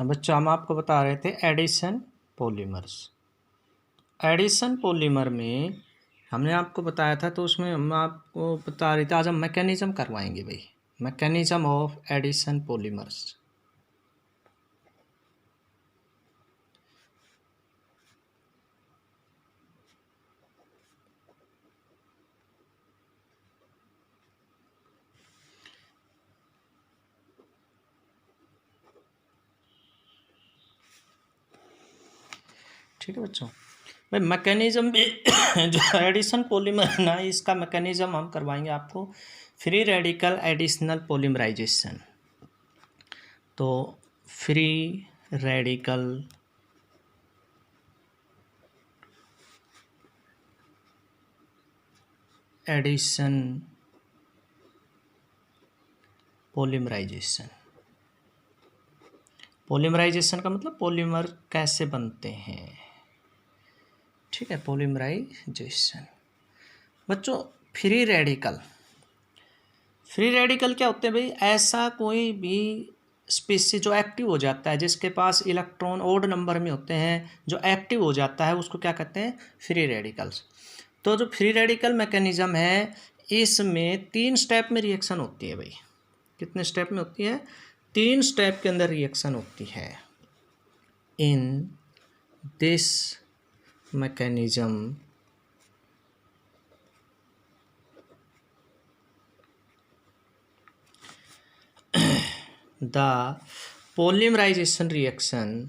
बच्चों हम आपको बता रहे थे एडिशन पॉलीमर्स। एडिशन पॉलीमर में हमने आपको बताया था, तो उसमें हम आपको बता रहे थे, आज हम मैकेनिज्म करवाएंगे भाई, मैकेनिज्म ऑफ एडिशन पॉलीमर्स। ठीक है बच्चों, भाई मैकेनिज्म में जो एडिशन पॉलीमर है ना, इसका मैकेनिज्म हम करवाएंगे आपको फ्री रेडिकल एडिशनल पॉलीमराइजेशन। तो free radical addition polymerization. Polymerization का मतलब पॉलीमर कैसे बनते हैं। ठीक है, पॉलीमराइजेशन। बच्चों फ्री रेडिकल, फ्री रेडिकल क्या होते हैं भाई? ऐसा कोई भी स्पीशीज जो एक्टिव हो जाता है, जिसके पास इलेक्ट्रॉन ओड नंबर में होते हैं, जो एक्टिव हो जाता है, उसको क्या कहते हैं? Free radicals. तो जो फ्री रेडिकल मैकेनिज्म है, इसमें 3 स्टेप में रिएक्शन होती है भाई। कितने स्टेप में होती है? 3 स्टेप के अंदर रिएक्शन होती है। In this mechanism the polymerization reaction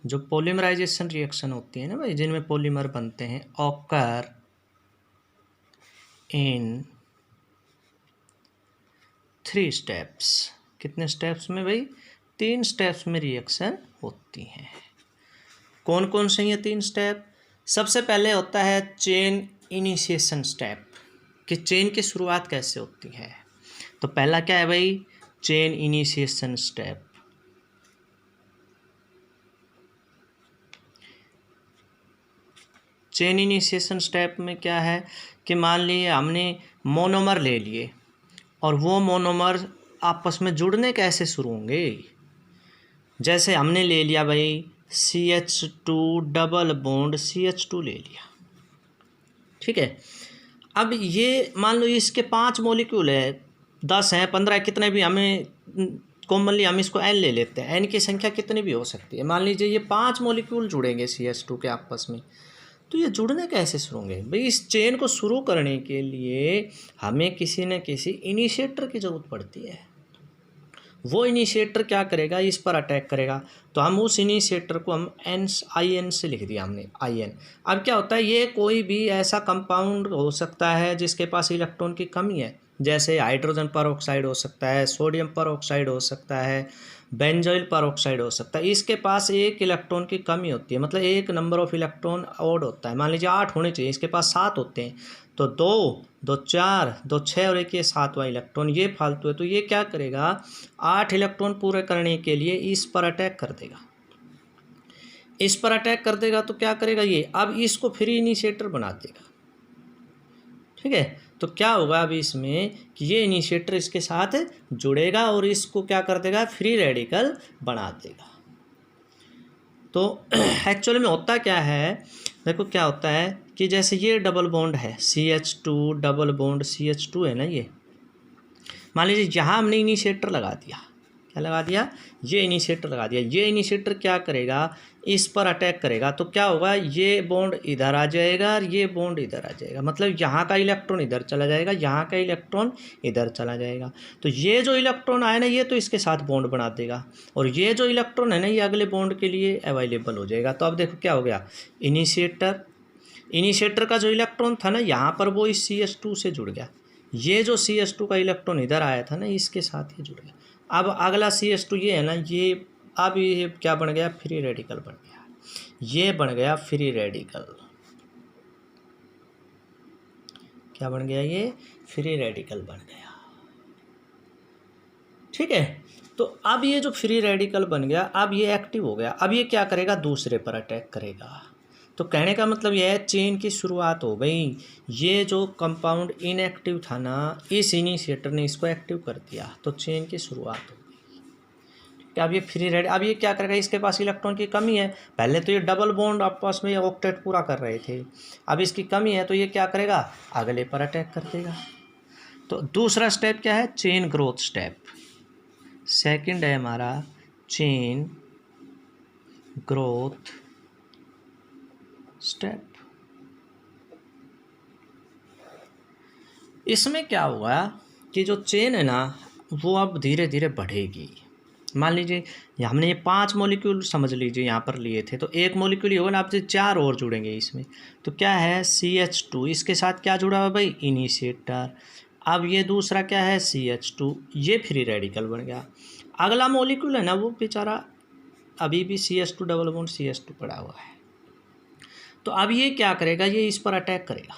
जो पॉलीमराइजेशन रिएक्शन होती है ना भाई, जिनमें पॉलीमर बनते हैं, ऑकर इन 3 स्टेप्स। कितने स्टेप्स में भाई? 3 स्टेप्स में रिएक्शन होती हैं। कौन कौन से ये 3 स्टेप? सबसे पहले होता है चेन इनिशिएशन स्टेप, कि चेन की शुरुआत कैसे होती है। तो पहला क्या है भाई? Chain initiation step. Chain initiation step में क्या है कि मान लीजिए हमने मोनोमर ले लिए, और वो मोनोमर आपस में जुड़ने कैसे शुरू होंगे। जैसे हमने ले लिया भाई CH2 डबल बॉन्ड CH2 ले लिया, ठीक है। अब ये मान लो इसके 5 मॉलिक्यूल है, 10 हैं, 15 है, कितने भी, हमें कॉमनली हम इसको n ले लेते हैं। n की संख्या कितनी भी हो सकती है। मान लीजिए ये 5 मॉलिक्यूल जुड़ेंगे CH2 के आपस में, तो ये जुड़ने कैसे शुरू होंगे भाई? इस चेन को शुरू करने के लिए हमें किसी न किसी इनिशिएटर की ज़रूरत पड़ती है। वो इनिशिएटर क्या करेगा? इस पर अटैक करेगा। तो हम उस इनिशिएटर को हम IN से लिख दिया हमने, IN। अब क्या होता है, ये कोई भी ऐसा कंपाउंड हो सकता है जिसके पास इलेक्ट्रॉन की कमी है, जैसे हाइड्रोजन परऑक्साइड हो सकता है, सोडियम परऑक्साइड हो सकता है, बेंजोइल परऑक्साइड हो सकता है। इसके पास एक इलेक्ट्रॉन की कमी होती है, मतलब एक नंबर ऑफ इलेक्ट्रॉन ऑड होता है। मान लीजिए 8 होने चाहिए, इसके पास 7 होते हैं, तो 2, 2 4, 2 6 और एक ये 7वां इलेक्ट्रॉन ये फालतू है। तो ये क्या करेगा? 8 इलेक्ट्रॉन पूरे करने के लिए इस पर अटैक कर देगा। इस पर अटैक कर देगा तो क्या करेगा ये? अब इसको फ्री इनिशिएटर बना देगा, ठीक है। तो क्या होगा अब इसमें कि ये इनिशिएटर इसके साथ जुड़ेगा और इसको क्या कर देगा? फ्री रेडिकल बना देगा। तो एक्चुअली में होता क्या है, देखो क्या होता है कि जैसे ये डबल बॉन्ड है CH2 डबल बॉन्ड CH2 है ना, ये मान लीजिए यहाँ हमने इनिशिएटर लगा दिया। क्या लगा दिया? ये इनिशिएटर लगा दिया। ये इनिशिएटर क्या करेगा? इस पर अटैक करेगा। तो क्या होगा? ये बॉन्ड इधर आ जाएगा और ये बॉन्ड इधर आ जाएगा, मतलब यहाँ का इलेक्ट्रॉन इधर चला जाएगा, यहाँ का इलेक्ट्रॉन इधर चला जाएगा। तो ये जो इलेक्ट्रॉन आए ना, ये तो इसके साथ बॉन्ड बना देगा, और ये जो इलेक्ट्रॉन है ना, ये अगले बॉन्ड के लिए अवेलेबल हो जाएगा। तो अब देखो क्या हो गया, इनिशिएटर का जो इलेक्ट्रॉन था ना यहाँ पर, वो इस CH2 से जुड़ गया। ये जो CH2 का इलेक्ट्रॉन इधर आया था ना, इसके साथ ही जुड़ गया। अब अगला CH2 ये है ना, ये अब ये क्या बन गया? फ्री रेडिकल बन गया। ये बन गया फ्री रेडिकल। क्या बन गया? ये फ्री रेडिकल बन गया, ठीक है। तो अब ये जो फ्री रेडिकल बन गया, अब ये एक्टिव हो गया। अब ये क्या करेगा? दूसरे पर अटैक करेगा। तो कहने का मतलब यह है चेन की शुरुआत हो गई। ये जो कंपाउंड इनएक्टिव था ना, इस इनिशिएटर ने इसको एक्टिव कर दिया, तो चेन की शुरुआत हो गई। क्या अब ये फ्री रेड, अब ये क्या करेगा, इसके पास इलेक्ट्रॉन की कमी है। पहले तो ये डबल बॉन्ड आपस में ऑक्टेट पूरा कर रहे थे, अब इसकी कमी है तो ये क्या करेगा, अगले पर अटैक कर देगा। तो दूसरा स्टेप क्या है, चेन ग्रोथ स्टेप। सेकंड है हमारा चेन ग्रोथ स्टेप। इसमें क्या होगा कि जो चेन है ना वो अब धीरे धीरे बढ़ेगी। मान लीजिए हमने ये 5 मॉलिक्यूल समझ लीजिए यहाँ पर लिए थे, तो एक मॉलिक्यूल होगा ना, आपसे 4 और जुड़ेंगे इसमें। तो क्या है CH2, इसके साथ क्या जुड़ा हुआ भाई, इनिशिएटर। अब ये दूसरा क्या है CH2, ये फ्री रेडिकल बन गया। अगला मॉलिक्यूल है ना वो बेचारा अभी भी CH2 डबल बॉन्ड CH2 पड़ा हुआ है। तो अब ये क्या करेगा, ये इस पर अटैक करेगा,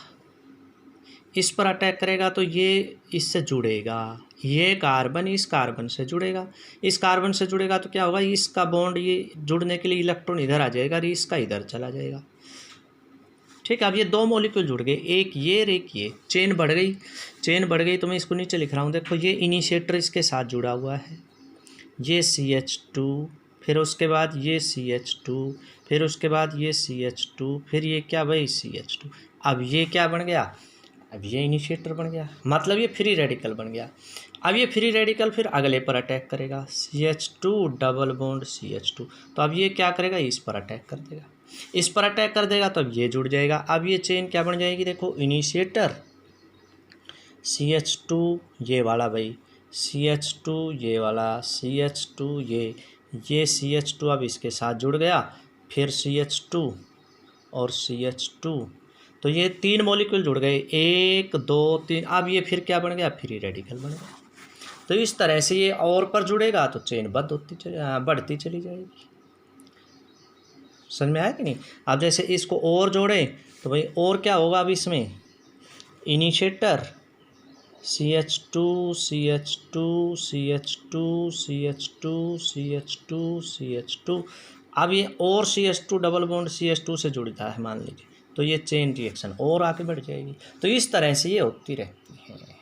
इस पर अटैक करेगा तो ये इससे जुड़ेगा, ये कार्बन इस कार्बन से जुड़ेगा, इस कार्बन से जुड़ेगा तो क्या होगा, इसका बॉन्ड ये जुड़ने के लिए इलेक्ट्रॉन इधर आ जाएगा और इसका इधर चला जाएगा। ठीक है, अब ये 2 मॉलिक्यूल जुड़ गए, एक ये और एक ये, चेन बढ़ गई। चेन बढ़ गई तो मैं इसको नीचे लिख रहा हूँ, देखो ये इनिशिएटर इसके साथ जुड़ा हुआ है, ये CH2, फिर उसके बाद ये CH2, फिर उसके बाद ये CH2, फिर ये क्या भाई CH2। अब ये क्या बन गया, अब ये इनिशिएटर बन गया, मतलब ये फ्री रेडिकल बन गया। अब ये फ्री रेडिकल फिर अगले पर अटैक करेगा, CH2 डबल बॉन्ड CH2, तो अब ये क्या करेगा, इस पर अटैक कर देगा, इस पर अटैक कर देगा तो अब ये जुड़ जाएगा। अब ये चेन क्या बन जाएगी, देखो इनिशिएटर CH2 ये वाला भाई, CH2 ये वाला, CH2 ये CH2 अब इसके साथ जुड़ गया, फिर CH2 और CH2, तो ये 3 मॉलिक्यूल जुड़ गए, 1 2 3। अब ये फिर क्या बन गया, फ्री रेडिकल बन गया। तो इस तरह से ये और पर जुड़ेगा तो चेन बढ़ती चली जाएगी। समझ में आया कि नहीं। अब जैसे इसको और जोड़ें तो भाई और क्या होगा, अब इसमें initiator CH2 CH2 CH2 CH2 CH2 CH2, अब ये और CH2 डबल बॉन्ड CH2 से जुड़ता है मान लीजिए, तो ये चेन रिएक्शन और आगे बढ़ जाएगी। तो इस तरह से ये होती रहती है।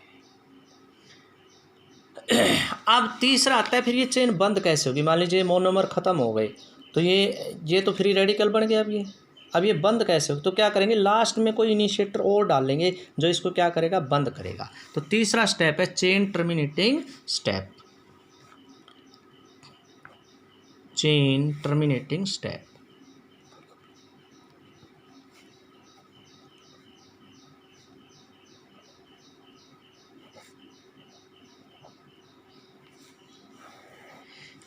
अब तीसरा आता है, फिर ये चेन बंद कैसे होगी। मान लीजिए मोनोमर ख़त्म हो गए, तो ये तो फ्री रेडिकल बन गया। अब ये बंद कैसे होगी, तो क्या करेंगे, लास्ट में कोई इनिशिएटर और डाल लेंगे जो इसको क्या करेगा, बंद करेगा। तो तीसरा स्टेप है chain terminating step. Chain terminating step.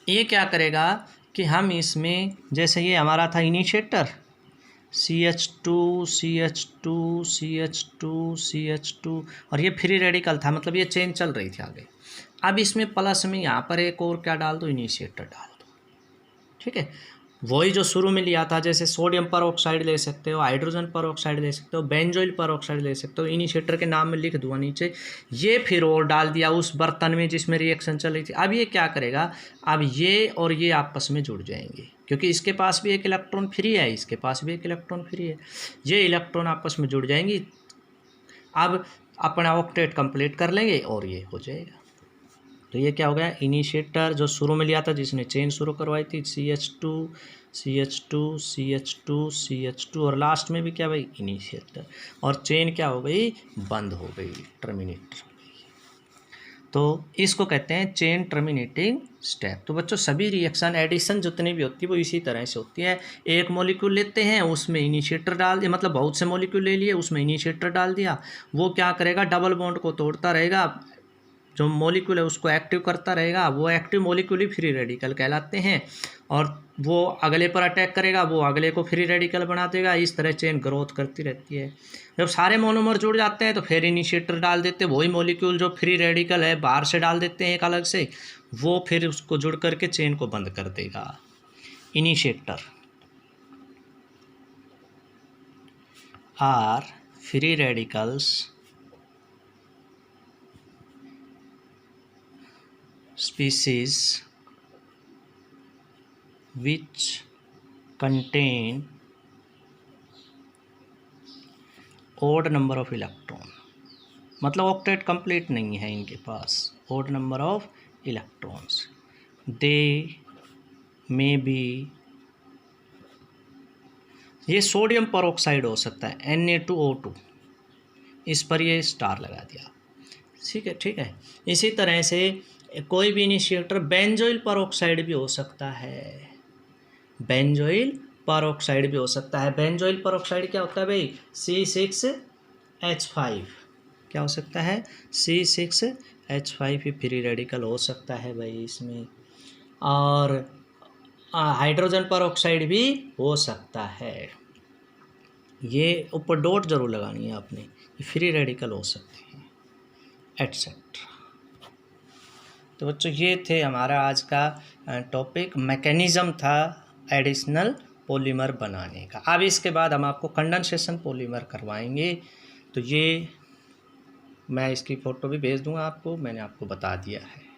ये क्या करेगा कि हम इसमें, जैसे ये हमारा था initiator CH2 CH2 CH2 CH2, और ये फ्री रेडिकल था, मतलब ये चेन चल रही थी आगे। अब इसमें प्लस में यहाँ पर एक और क्या डाल दो, इनिशिएटर डाल दो। ठीक है, वही जो शुरू में लिया था, जैसे सोडियम पर ऑक्साइड ले सकते हो, हाइड्रोजन पर ऑक्साइड ले सकते हो, बेंजोइल पर ऑक्साइड ले सकते हो, इनिशिएटर के नाम में लिख दूंगा नीचे। ये फिर और डाल दिया उस बर्तन में जिसमें रिएक्शन चल रही थी। अब ये क्या करेगा, अब ये और ये आपस में जुड़ जाएंगे, क्योंकि इसके पास भी एक इलेक्ट्रॉन फ्री है, इसके पास भी एक इलेक्ट्रॉन फ्री है, ये इलेक्ट्रॉन आपस में जुड़ जाएंगी। अब अपना ऑक्टेट कंप्लीट कर लेंगे और ये हो जाएगा। तो ये क्या हो गया, इनिशिएटर जो शुरू में लिया था जिसने चेन शुरू करवाई थी, CH2 CH2 CH2 CH2, और लास्ट में भी क्या भाई, इनिशिएटर, और चेन क्या हो गई, बंद हो गई, टर्मिनेट हो गई। तो इसको कहते हैं चेन टर्मिनेटिंग स्टेप। तो बच्चों सभी रिएक्शन एडिशन जितनी भी होती है वो इसी तरह से होती है। एक मॉलिक्यूल लेते हैं, उसमें इनिशिएटर डाल दिया, मतलब बहुत से मॉलिक्यूल ले लिए, उसमें इनिशिएटर डाल दिया, वो क्या करेगा, डबल बॉन्ड को तोड़ता रहेगा, जो मॉलिक्यूल है उसको एक्टिव करता रहेगा, वो एक्टिव मॉलिक्यूल ही फ्री रेडिकल कहलाते हैं, और वो अगले पर अटैक करेगा, वो अगले को फ्री रेडिकल बना देगा। इस तरह चेन ग्रोथ करती रहती है। जब सारे मोनोमर जुड़ जाते हैं तो फिर इनिशिएटर डाल देते हैं, वही मॉलिक्यूल जो फ्री रेडिकल है बाहर से डाल देते हैं एक अलग से, वो फिर उसको जुड़ करके चेन को बंद कर देगा। Initiator are free radicals species which contain odd number of electron, मतलब ऑक्टेट कंप्लीट नहीं है इनके पास, odd number of electrons. They may be, ये सोडियम परऑक्साइड हो सकता है Na2O2, इस पर ये स्टार लगा दिया। ठीक है। इसी तरह से कोई भी इनिशिएटर बेंजोइल परऑक्साइड भी हो सकता है, बेंजोइल परऑक्साइड भी हो सकता है। बेंजोइल परऑक्साइड क्या होता है भाई? C6H5, क्या हो सकता है? C6H5 ही फ्री रेडिकल हो सकता है भाई इसमें। और हाइड्रोजन परऑक्साइड भी हो सकता है, ये ऊपर डॉट जरूर लगानी है आपने, ये फ्री रेडिकल हो सकते हैं, एटसेट्रा। तो बच्चों ये थे हमारा आज का टॉपिक, मैकेनिज़्म था एडिशनल पॉलीमर बनाने का। अब इसके बाद हम आपको कंडेंसेशन पॉलीमर करवाएंगे, तो ये मैं इसकी फ़ोटो भी भेज दूंगा आपको, मैंने आपको बता दिया है।